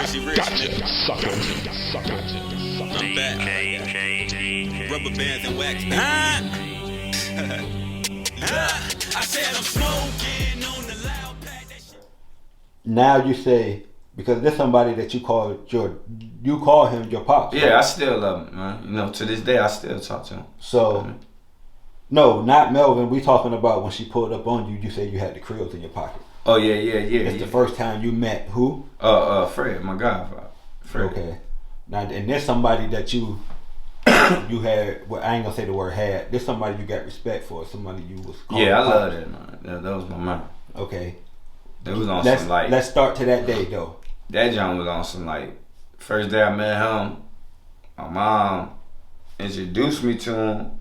Jersey rich, nigga. I'm back. Rubber bands and wax. I said I'm smoking on the loud pack. Now you say, because there's somebody that you call him your pops. Yeah, right? I still love him, man. You know, to this day, I still talk to him. So, no, not Melvin. We talking about when she pulled up on you. You said you had the Creoles in your pocket. Oh yeah. It's the first time you met who? Fred, my godfather. Fred. Okay. Now, and there's somebody that you had. Well, I ain't gonna say the word had. There's somebody you got respect for. Somebody you was. Yeah, I love that man. That was my man. Okay. That was on let's, some like. Let's start to that day though. That John was on some like. First day I met him, my mom introduced me to him,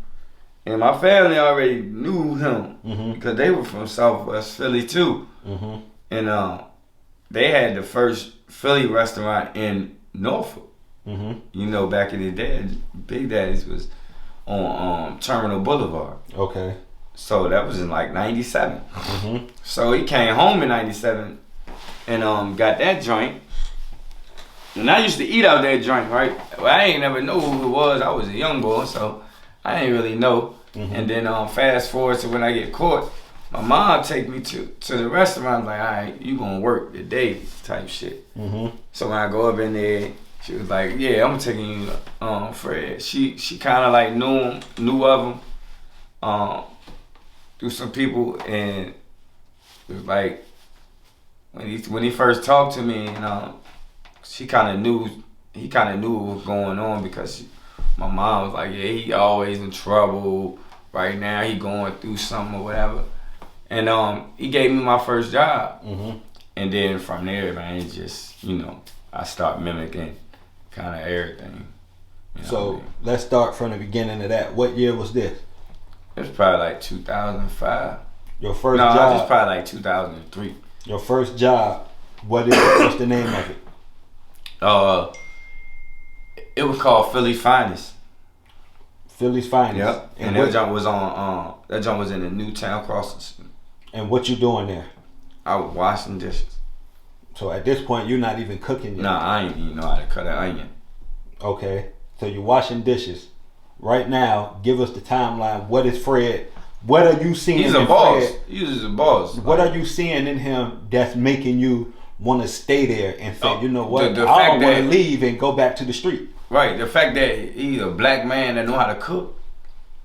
and my family already knew him because they were from Southwest Philly too. And they had the first Philly restaurant in Norfolk. You know, back in the day, Big Daddy's was on Terminal Boulevard. Okay. So that was in like '97. So he came home in '97 and got that joint. And I used to eat out that joint, right? Well, I ain't never know who it was. I was a young boy, so I ain't really know. And then fast forward to when I get caught, my mom take me to the restaurant. Like, all right, you gonna work today, type shit. So when I go up in there, she was like, yeah, I'm taking you, Fred. She kind of like knew of him through some people, and it was like when he first talked to me, and he kind of knew what was going on because my mom was like, yeah, he always in trouble. Right now he going through something or whatever. And he gave me my first job. And then from there, man, it just, you know, I start mimicking kind of everything. You know So let's start from the beginning of that. What year was this? It was probably like 2005. Your first No, job? it was probably like 2003. Your first job, what's the name of it? It was called Philly Finest. Philly's Finest. Yep. And that jump was on that jump was in the Newtown Crossing. And what you doing there? I was washing dishes. So at this point you're not even cooking yet. Nah, I ain't even know how to cut an onion. Okay. So you're washing dishes. Right now, give us the timeline. What is Fred? What are you seeing? He's a in boss. Fred? He's a boss. What are you seeing in him that's making you want to stay there and say, you know what, the I don't fact want to that- leave and go back to the street? Right, the fact that he's a black man that know how to cook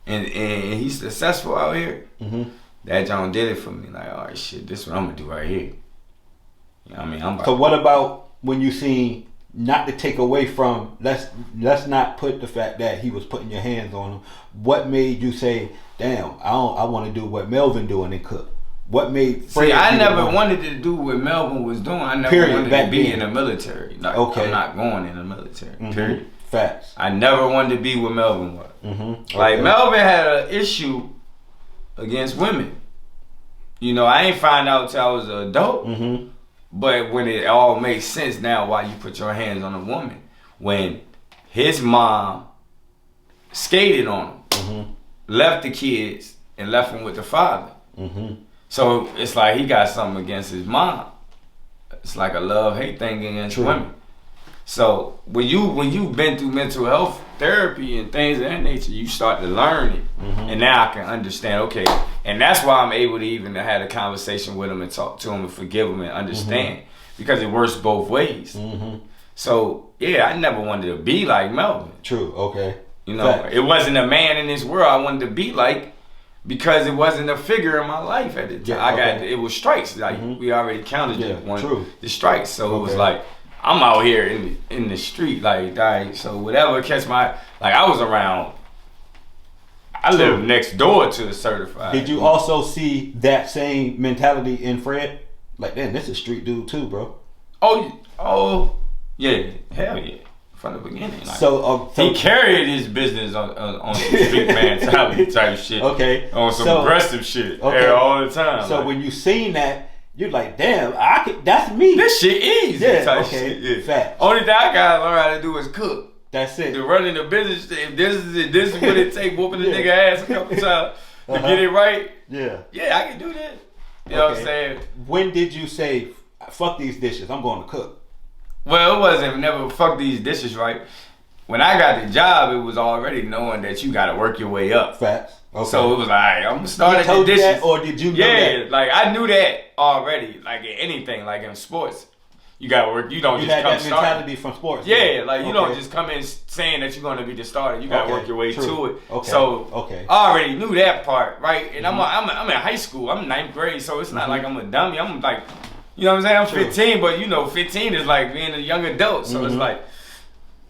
and he's successful out here, that John did it for me. Like, all right, shit, this is what I'm gonna do right here. You know what I mean? So what about when you seen, not to take away from, let's not put the fact that he was putting your hands on him. What made you say, damn, I want to do what Melvin doing and cook? What made Fred? See, I be the never one? wanted to do what Melvin was doing. I never Period, wanted back to be then. in the military. Like, Okay. I'm not going in the military. Period. Facts. I never wanted to be what Melvin was. Okay. Like, Melvin had an issue against women. You know, I ain't find out till I was an adult. But when it all makes sense now why you put your hands on a woman. When his mom skated on him, left the kids, and left him with the father. So it's like he got something against his mom. It's like a love-hate thing against women. So when you've been through mental health therapy and things of that nature, you start to learn it. And now I can understand, okay. And that's why I'm able to even have a conversation with him and talk to him and forgive him and understand. Because it works both ways. So, yeah, I never wanted to be like Melvin. True, okay. You know, it wasn't a man in this world I wanted to be like because it wasn't a figure in my life at the time. Yeah, it was strikes. Like, we already counted the strikes. So it was like, I'm out here in the street, like, so whatever catch my, like, I was around, I lived next door to the certified. Did you also see that same mentality in Fred? Like, damn, this is a street dude too, bro. Oh, yeah, hell yeah, from the beginning. Like, so he carried his business on some street mentality type shit. Okay. On some aggressive shit. Okay. All the time. So like, when you seen that, you're like, damn, that's me. This shit easy. Yeah, type okay. shit. Yeah. Facts. Only thing I gotta learn how to do is cook. That's it. The running the business, if this is it, this is what it take, whooping the nigga ass a couple times to get it right. Yeah. Yeah, I can do that. You know what I'm saying? When did you say, fuck these dishes, I'm going to cook? Well, it wasn't never fuck these dishes, right? When I got the job, it was already knowing that you got to work your way up. Facts. Okay. So it was like, I'm gonna start at the dishes. That, or did you know that? Yeah, like I knew that already. Like in anything, like in sports, you gotta work. You don't You just had come that starting. mentality from sports. Yeah, like you don't just come in saying that you're gonna be the starter. You gotta work your way to it. Okay. So I already knew that part, right? And I'm in high school. I'm in 9th grade, so it's not like I'm a dummy. I'm like, you know what I'm saying? I'm 15, but you know, 15 is like being a young adult. So it's like,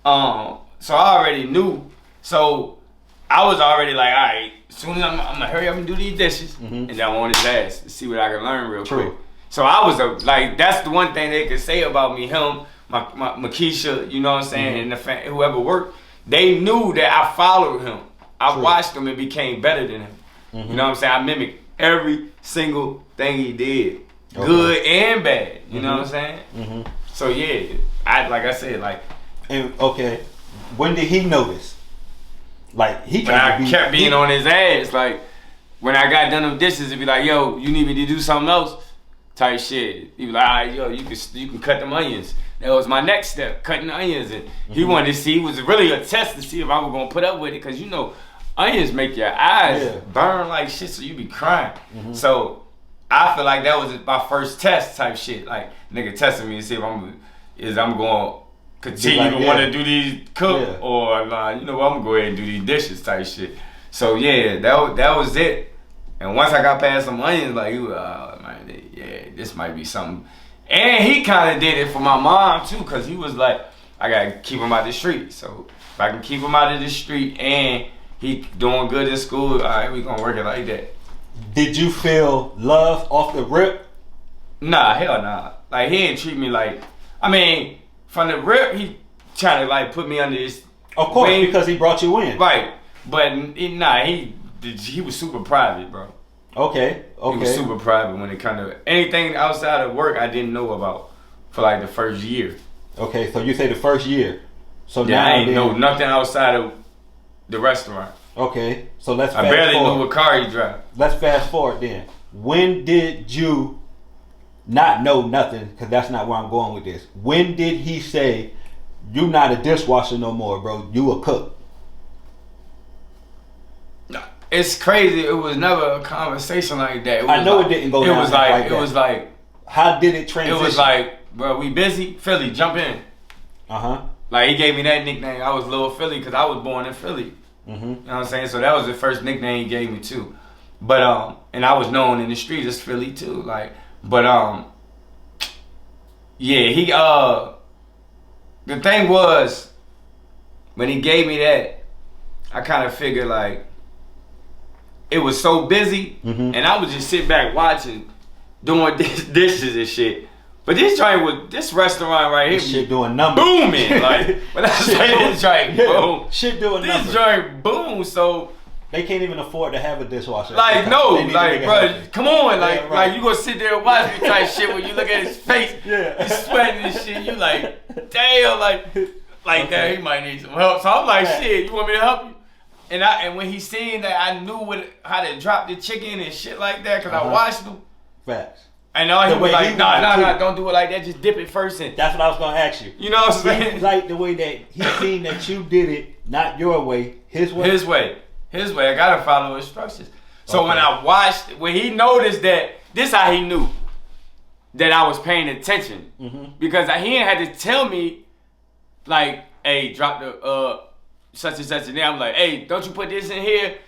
so I already knew. So I was already like, all right, as soon as I'm gonna hurry up and do these dishes, and then I want his ass to see what I can learn real quick. So I was like, that's the one thing they could say about me, him, my Makisha, you know what I'm saying, and the whoever worked, they knew that I followed him. I watched him and became better than him. You know what I'm saying? I mimicked every single thing he did, good and bad. You know what I'm saying? So yeah, like I said, like. And when did he notice? Like he kept being on his ass. Like when I got done with dishes, it'd be like, "Yo, you need me to do something else?" Type shit. He'd be like, "All right, yo, you can cut them onions." That was my next step, cutting the onions. And he wanted to see. It was really a test to see if I was gonna put up with it, because you know, onions make your eyes burn like shit, so you be crying. So I feel like that was my first test type shit. Like nigga testing me to see if I'm going. Continue to want to do these cook or you know what, I'm gonna go ahead and do these dishes type shit. So yeah, that was it. And once I got past some onions, like man, yeah, this might be something. And he kind of did it for my mom too, cause he was like, I gotta keep him out the street. So if I can keep him out of the street and he doing good in school, all right, we gonna work it like that. Did you feel love off the rip? Nah, hell nah. Like he didn't treat me like. I mean. From the rip, he tried to like put me under his. Of course, wing. Because he brought you in. Right, but he was super private, bro. Okay. He was super private when it kind of anything outside of work I didn't know about for like the first year. Okay, so you say the first year. So yeah, now I ain't know nothing outside of the restaurant. Okay, so let's. I barely knew what car he drive. Let's fast forward then. When did you? Not know nothing, because that's not where I'm going with this. When did he say, "You not a dishwasher no more, bro. You a cook"? It's crazy. It was never a conversation like that. I know it didn't go. It was like it was like. How did it transition? It was like, bro, we busy. Philly, jump in. Like he gave me that nickname. I was Little Philly because I was born in Philly. You know what I'm saying? So that was the first nickname he gave me too. But and I was known in the street as Philly too. Like. But yeah, he the thing was when he gave me that, I kind of figured like it was so busy, and I was just sitting back watching, doing dishes and shit. But this restaurant right here, shit doing numbers, booming. Like when I say this joint, boom, shit doing numbers. This joint boom, so. They can't even afford to have a dishwasher. Like no, like bro, come on, like you gonna sit there and watch me type shit when you look at his face, he's sweating and shit. You like, damn, like that he might need some help. So I'm like, shit, you want me to help you? And when he seen that, I knew how to drop the chicken and shit like that, cause I watched him. Facts. And all he was like, nah, don't do it like that. Just dip it first in. That's what I was gonna ask you. You know what I'm saying? He like the way that he seen that you did it, not your way, his way. His way, I gotta follow instructions. So when he noticed that, this how he knew that I was paying attention. Because he didn't have to tell me, like, hey, drop the such and such in there. I'm like, hey, don't you put this in here?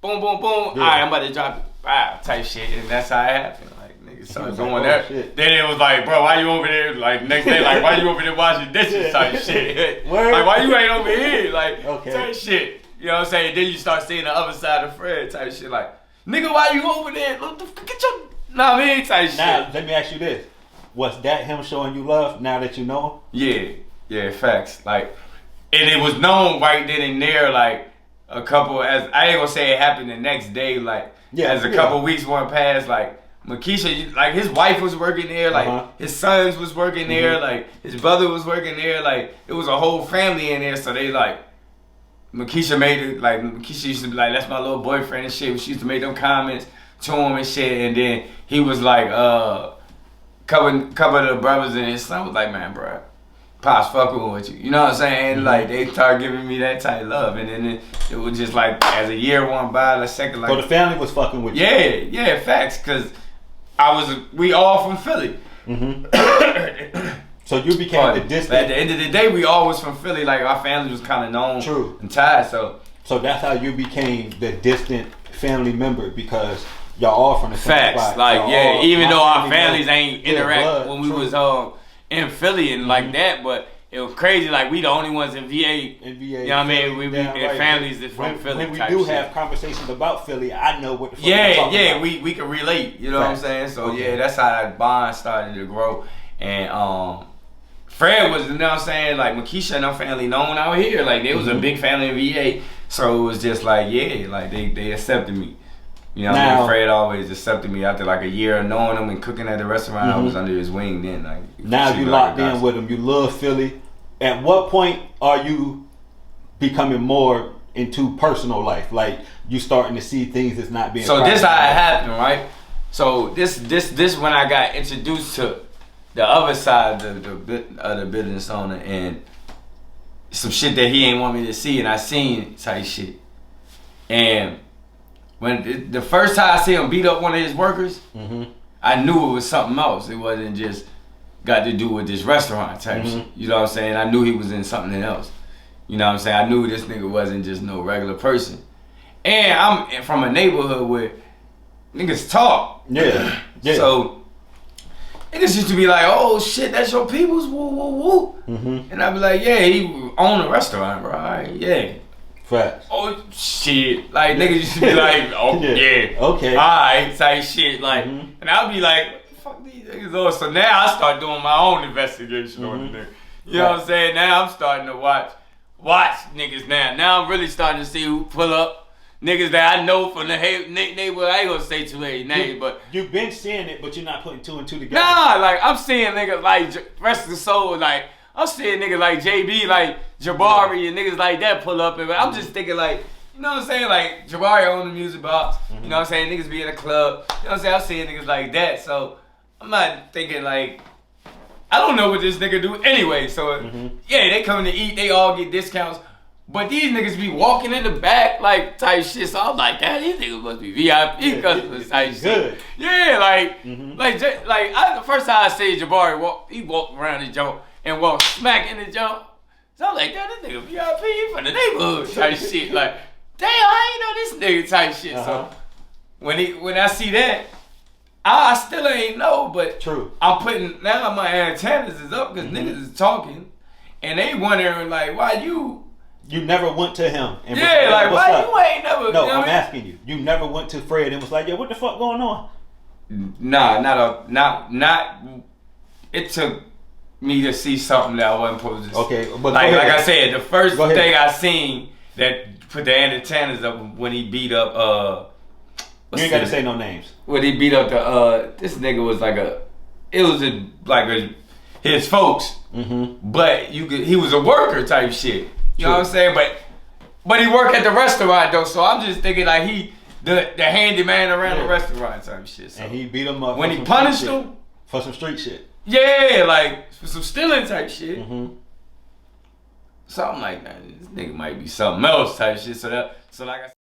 Boom, boom, boom. All right, I'm about to drop it. Wow, type shit. And that's how it happened. Like, niggas started doing that. Shit. Then it was like, bro, why you over there? Like, next day, like, why you over there washing dishes type shit? Like, why you ain't over here? Like, type shit. You know what I'm saying? Then you start seeing the other side of Fred type shit like, nigga, why you over there? Get your, nah, man, type shit. Now, let me ask you this. Was that him showing you love now that you know him? Yeah, facts. Like, and it was known right then and there, like, a couple, as I ain't gonna say it happened the next day, like, as a couple weeks went past, like, Makisha, like, his wife was working there, like, his sons was working there, like, his brother was working there, like, it was a whole family in there, so they, like, Makisha made it, like, Makisha used to be like, that's my little boyfriend and shit. She used to make them comments to him and shit. And then he was like, couple of the brothers and his son was like, man, bro, Pops fucking with you. You know what I'm saying? Like, they started giving me that type of love. And then it was just like, as a year went by, the second, like. So the family was fucking with you? Yeah, facts. Because we all from Philly. So you became the distant. At the end of the day, we all was from Philly. Like, our family was kind of known. True. And tied, so. So that's how you became the distant family member, because y'all all from the same Facts. spot. Like, y'all yeah, all, even though our families ain't interact blood, when we true. was in Philly and like that, but it was crazy. Like, we the only ones in VA. In VA, you know what I mean? We right. families that from Philly. When we type do shit. have conversations about Philly, I know what the fuck I'm talking about. we can relate. You know Facts. what I'm saying? So Okay. yeah, that's how that bond started to grow. And Fred was, you know what I'm saying, like Makisha and her family known out here. Like, they was a big family in VA. So it was just like, yeah, like they accepted me. You know what I mean? Fred always accepted me after like a year of knowing him and cooking at the restaurant. I was under his wing then. Like, now you locked in with him. You love Philly. At what point are you becoming more into personal life? Like, you starting to see things that's not being. So this how it happened, right? So this when I got introduced to the other side of the business owner, and some shit that he ain't want me to see, and I seen type shit. And when the first time I see him beat up one of his workers, I knew it was something else. It wasn't just got to do with this restaurant type shit. You know what I'm saying? I knew he was in something else. You know what I'm saying? I knew this nigga wasn't just no regular person. And I'm from a neighborhood where niggas talk. Yeah. So niggas used to be like, oh shit, that's your people's, woo, woo, woo. And I'd be like, yeah, he own a restaurant, bro. All right, yeah. Facts. Oh shit. Like, niggas used to be like, oh yeah. Okay. Alright, type shit. Like, and I'd be like, what the fuck these niggas are? So now I start doing my own investigation on the nigga. You know what I'm saying? Now I'm starting to watch niggas now. Now I'm really starting to see who pull up. Niggas that I know from the neighborhood. I ain't gonna say too many names, but you've been seeing it, but you're not putting two and two together. Nah, like, I'm seeing niggas like rest of the soul, like I'm seeing niggas like JB, like Jabari and niggas like that pull up, and I'm just thinking like, you know what I'm saying, like Jabari on the music box, you know what I'm saying, niggas be in a club, you know what I'm saying, I'm seeing niggas like that, so I'm not thinking like, I don't know what this nigga do anyway, so yeah, they coming to eat, they all get discounts. But these niggas be walking in the back like type shit, so I'm like, damn, these niggas must be VIP customers type shit. Yeah, the first time I see Jabari he walked around the jump and walked smack in the jump. So I'm like, damn, this nigga VIP from the neighborhood type shit. Like, damn, I ain't know this nigga type shit. So when I see that, I still ain't know, but true. I'm putting, now my antennas is up because niggas is talking and they wondering like, why you never went to him. And yeah, was like, what's why up? you ain't never... No, you know I'm asking you. You never went to Fred and was like, yo, what the fuck going on? Nah, not... It took me to see something that I wasn't supposed to see. Okay, but like I said, the first thing I seen that put the antennas up when he beat up... you ain't gotta say no names. When he beat up this nigga was like his folks, but he was a worker type shit. You know what I'm saying? But he worked at the restaurant though, so I'm just thinking like he the handyman around the restaurant type shit. So. And he beat him up when he punished him for some street shit. Yeah, like for some stealing type shit. Something like that. This nigga might be something else type shit. So like I said.